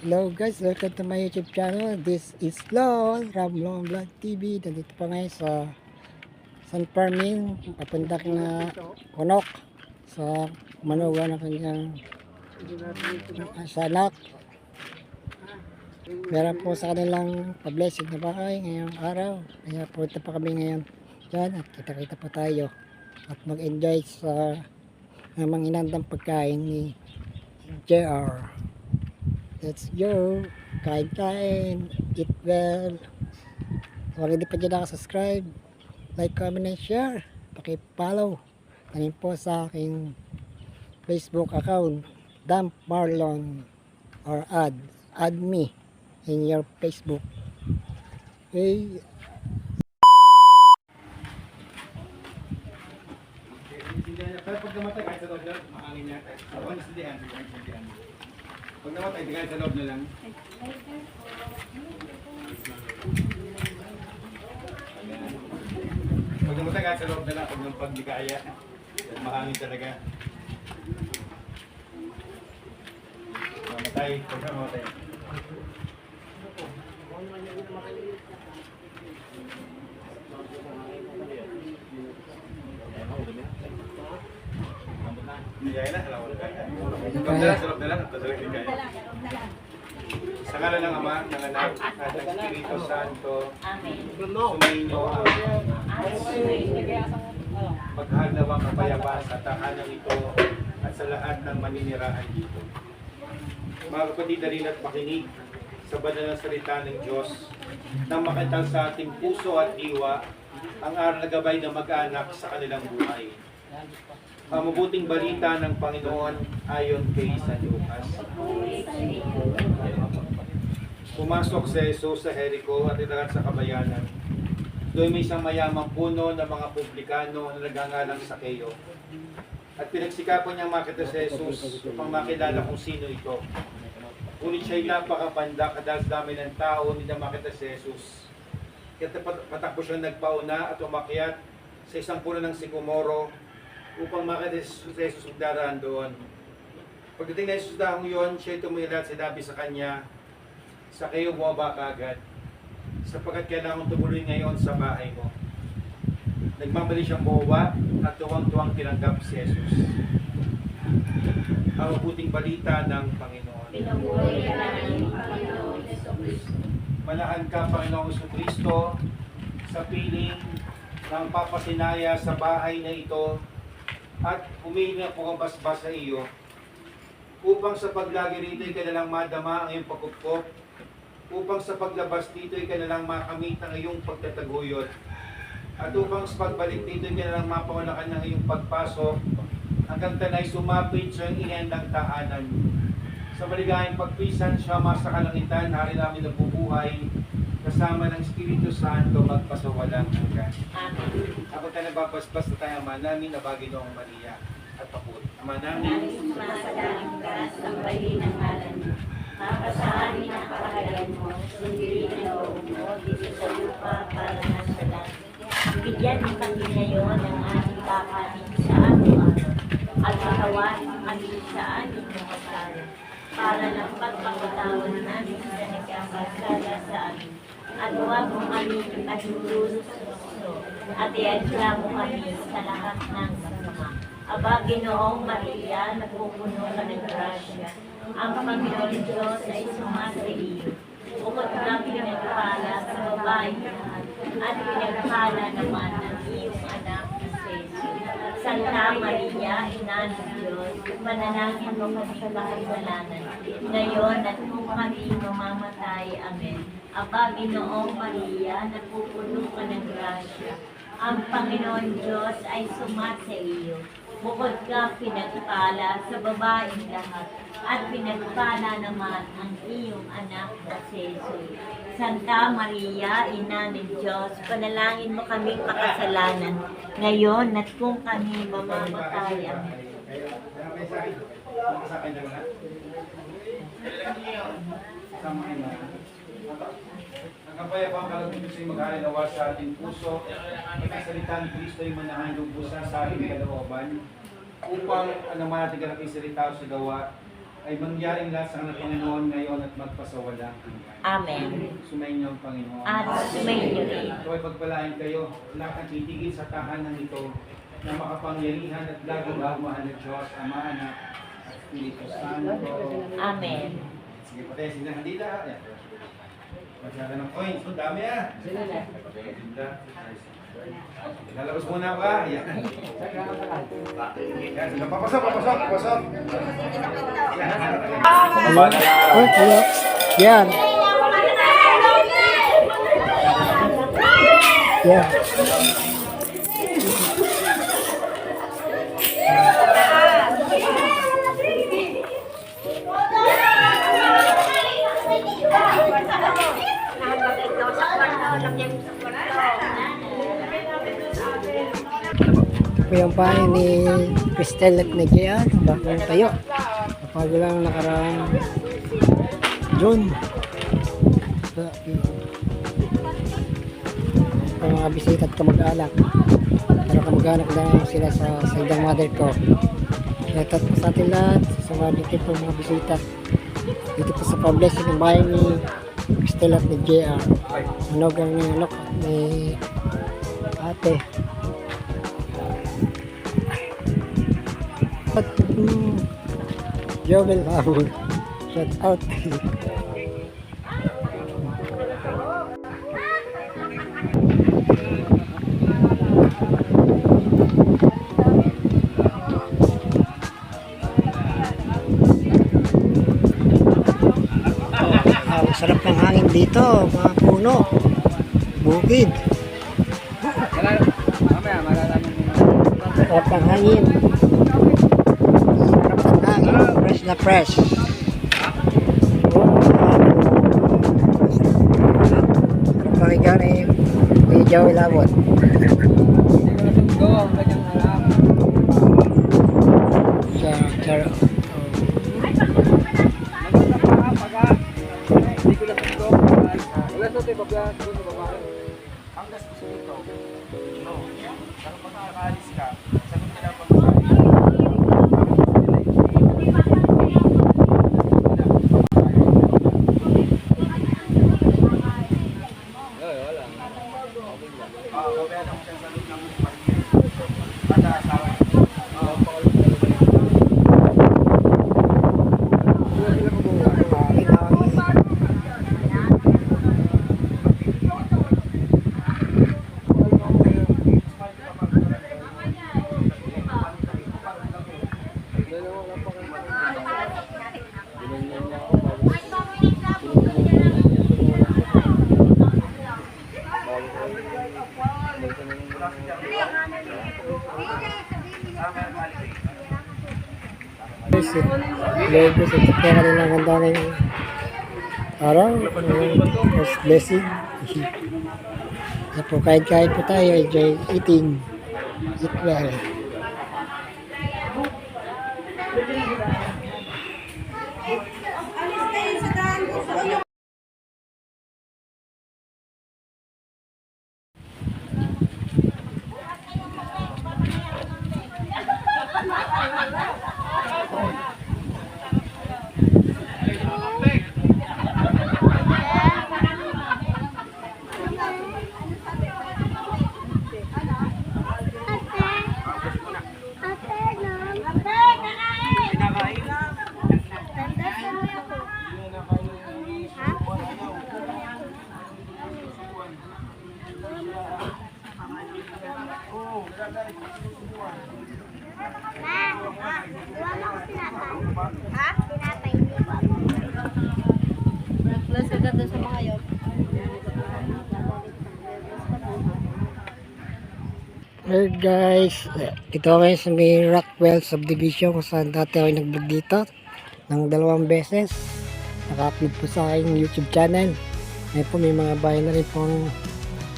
Hello guys, welcome to my YouTube channel. This is Lol, Ramlon Vlog TV. Nandito pa ngayon sa San Fermin, papunta na Kunok sa manuwa ng kanyang anak. Meron po sa kanilang pa-blessing na bahay ngayong araw. Kaya punta pa kami ngayon dyan at kita-kita pa tayo at mag-enjoy sa namang inandang pagkain ni JR. Let's go! Kain-kain, eat well. Kung hindi pa dyan nakasubscribe, like, comment, and share. Paki-follow na rin po sa aking Facebook account, Dump Marlon, or add me in your Facebook. Okay. Pero pag namatay kahit sa loob na, makangin niya. Pag namatay, kahit sa loob na lang. Pag namatay kahit sa loob na lang, pag di kaya, makangin talaga. Mamatay, pag namatay. Kaya na, alam ko na kaya. Sarap na lang, at talagang di kaya. Sa ngala ng Ama, ng Anak, at ng Espiritu Santo, sumainyo ang maghalawang kapayapaan sa tahanang ito at sa lahat ng maninirahan dito. Mga kapatid, dalhin at makinig sa banal na salita ng Diyos na makital sa ating puso at diwa ang aral na gabay ng mag-anak sa kanilang buhay. Ang mabuting balita ng Panginoon ayon kay San Lucas. Pumasok si Jesus sa Jericho at ilagat sa kabayanan. Doon may isang mayamang puno ng mga publikano na nagangalang Sakeo. At pinagsikapan niyang makita si Jesus upang makilala kung sino ito. Ngunit siya'y napakapandak at dahil dami ng tao, hindi na makita si Jesus. Kaya patakbo siyang nagpauna at umakyat sa isang puno ng sikomoro upang makita si Jesus daraan doon. Pagdating na Jesus dahong yun, siya'y tumila at sinabi sa kanya, Sakeo, bumaba ka agad, sapagkat kailangan tumuloy ngayon sa bahay mo. Nagmamali siyang bumaba at tuwang-tuwang tinanggap si Jesus. Ang mabuting balita ng Panginoon. Pinamuli ka namin, Panginoon Jesucristo. Malahan ka, Panginoong Jesucristo, sa piling ng papasinaya sa bahay na ito at humihingi po ang basbas sa iyo upang sa paglagi rito ay kanilang madama ang iyong pagkupkop, upang sa paglabas dito ay kanilang makamit ang iyong pagtataguyod, at upang sa pagbalik dito ay kanilang mapawalakan ng iyong pagpasok hanggang tanay sumapit sa iyong inendang tahanan. Sa maligayang pagpisan siya sa kalangitan, hari namin nabubuhay, kasama ng Espiritu Santo magpasawalang hanggan. Amen. Ako tayo nababasbas na tayo, Ama namin, na Baginoong Maria at Pakut. Ama namin, Nais sumasalang ka sa bayi ng ngalan mo. Makasahanin ang kahalagan mo, sundin ang loob mo, dito sa lupa para nasa langit. Bigyan mo kami ngayon ng ating kakanin sa araw-araw, at katawan kami sa aming mga kasala, para ng pagpapatawad namin sa nagkakasala sa amin. At huwag mo kami ipatutulog sa gusto, at iadya mo kami sa lahat ng sama. Aba, Ginoong Maria, nagpupuno ka ng grasya. Ang Panginoon Diyos ay sumasa iyo. Bukod kang pinagpala sa babaeng lahat, at pinagpala naman ang iyong anak na si Jesus. Santa Maria, Ina ng Diyos, manalangin mo kami sa kasalanan, ngayon at kung kami mamamatay. Amen. Aba, Ginoong Maria, nagpupuno ka ng grasya. Ang Panginoon Diyos ay sumasa iyo. Bukod ka pinagpala sa babaeng lahat, at pinagpala naman ang iyong anak na si Jesus. Santa Maria, Ina ng Diyos, panalangin mo kaming makasalanan, ngayon at kung kami mamamatay. Amen. Ang kapayapang kalugod sa mag-alay nawa sa ating puso, ikasalita ni Kristo ay manahan lubusan sa ating kalooban, upang naman natin kalapin salita sa gawa ay mangyaring lahat sa ng Panginoon ngayon at magpasawalang hanggan. Amen. Sumainyo ang Panginoon. At sumainyo rin. Ito ay pagpalain kayo, lahat ng titigil sa tahanan ito na makapangyarihan at laging mahal na Diyos, Ama, Anak, at Espiritu Santo. Amen. Sige, patay, sige na, handila. Ayan. Masyada ng coins. Ang dami ah. Handila. Lalabas muna ba? Ayan. Ayan, sige, papasok. Oh, hello. Yan. Yan. Ito po yung bahay ni Cristel at ni Gian, bagong tayo. Kapag lang nakarang June. So, yung mga bisita at kamag-anak. Pero kamag-anak lang sila sa idang mother ko. Shout out po sa atin lahat. Sa mga dito po mga bisita. Dito po sa pa-blessing ng bahay ni Cristel at ni Gian. Manogang ni Alok at ni ate. At Jovel Howard. Shout out. Sarap ng hangin dito, mga puno, bukid. Sarap ng hangin. Sarap ng hangin, fresh na fresh. Sarap pakiga ni Joey Labot. Sarap. Lagos at kaya kanila ang ganda na yung araw, first blessing. So po, kahit po tayo, enjoy eating, eat well. Hey guys, ito kayo sa may Rockwell subdivision kung saan dati ako nag-vlog dito ng 2 beses. Naka-upload po sa aking YouTube channel. Ngayon po may mga bahay na rin pong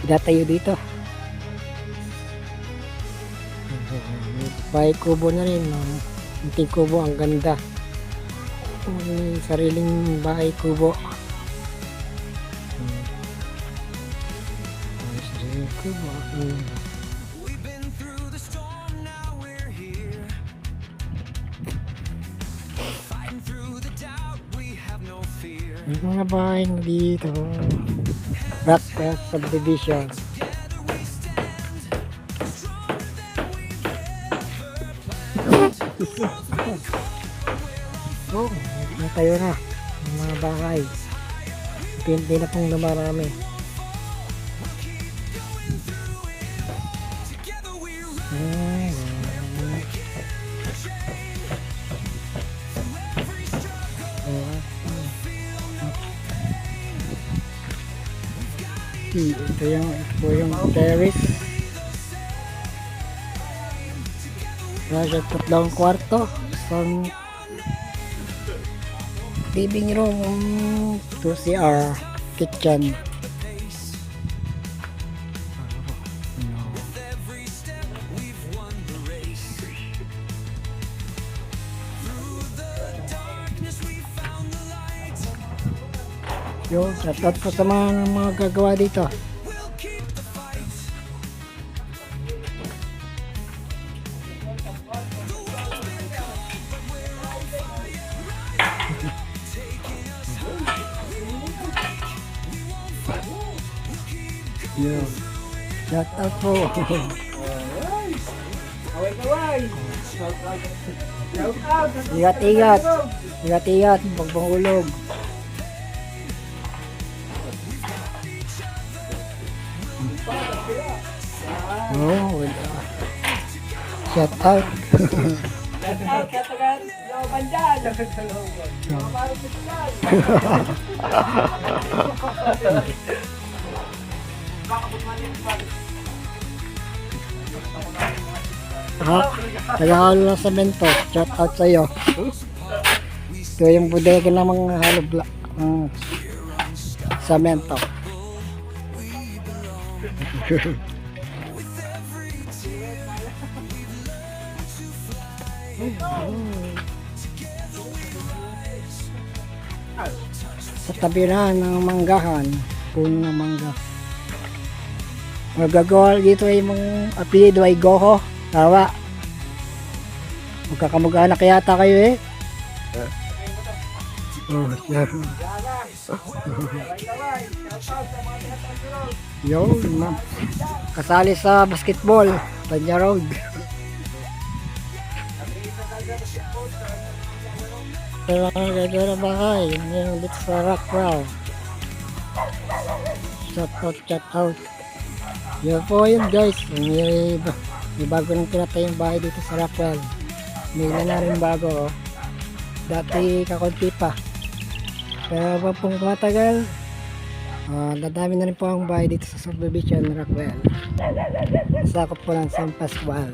pinatayo dito. Bahay kubo na rin, munting kubo, ang ganda. May sariling bahay kubo. Sariling kubo. Through the Mga bahay dito. Rockwell Subdivision. Oh, natayo na ang mga bahay. Hindi na pong lumarami. Ito yung terrace. Nasa tatlong kwarto. Isang living room, 2 CR, kitchen. Yo, shoutout po sa mga gagawa dito. Yo, shoutout po. Ingat-ingat. Ingat-ingat. Huwag mahulog. Oh, wala. Shout out. Ha? Nagahalo ng semento. Shout out sa iyo. Ito yung bodega ng mga halog semento. Sa tabi na ng manggahan, puno ng mangga. Magagawa dito ay mga apelido ay Goho. Tawa. Magkakamag-anak yata kayo eh. Oh, yeah. Yo, kasali sa basketball, Tanya Road. Kaya ang gagawin na bahay, ngayon dito sa Rockwell. Shout out. Yan po yun guys, may bago nang pinatay yung bahay dito sa Rockwell. May na rin bago oh. Dati kakunti pa. Pero pa pong matagal, dadami na rin po ang bahay dito sa subdivision Rockwell. Sakop po ng San Pascual.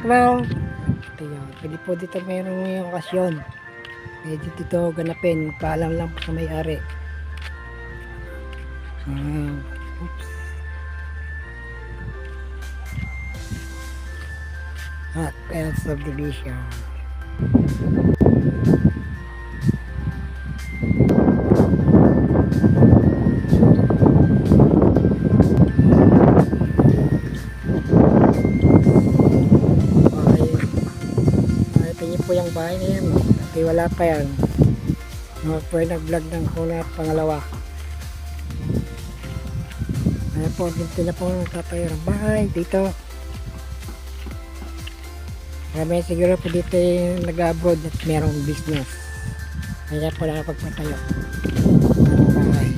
Well, pwede po dito mayroong ngayong okasyon. Pwede dito ganapin, paalam lang po sa may-ari. Oops. Rockwell Subdivision. Yung bahay na yan, okay, wala pa yan. Pwede nag-vlog ng kuna at pangalawa. Kaya po, dito na po tatayo ng bahay dito. Kaya may siguro po dito nag-abroad at merong business. Kaya po nakapagpatayo ng bahay.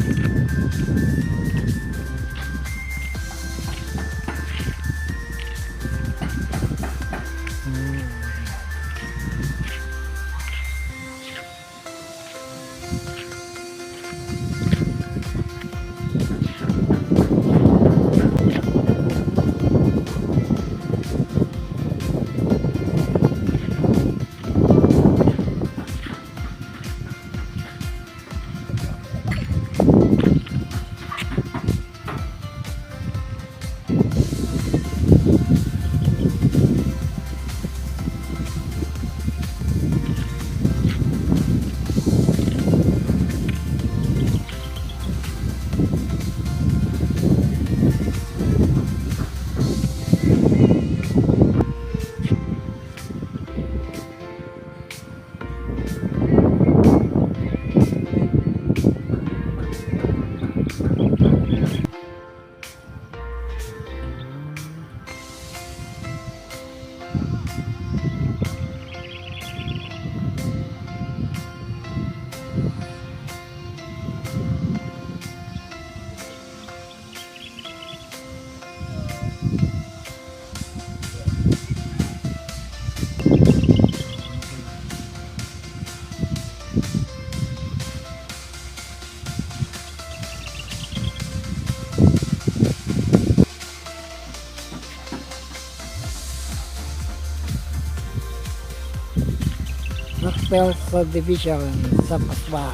Rockville Subdivision sa Paswa.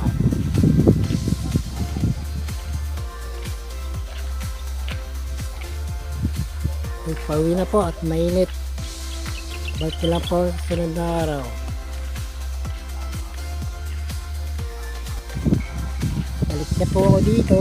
Pauwi na po at mainit. Balik ko lang po sa sunod na araw. Balik na po ako dito.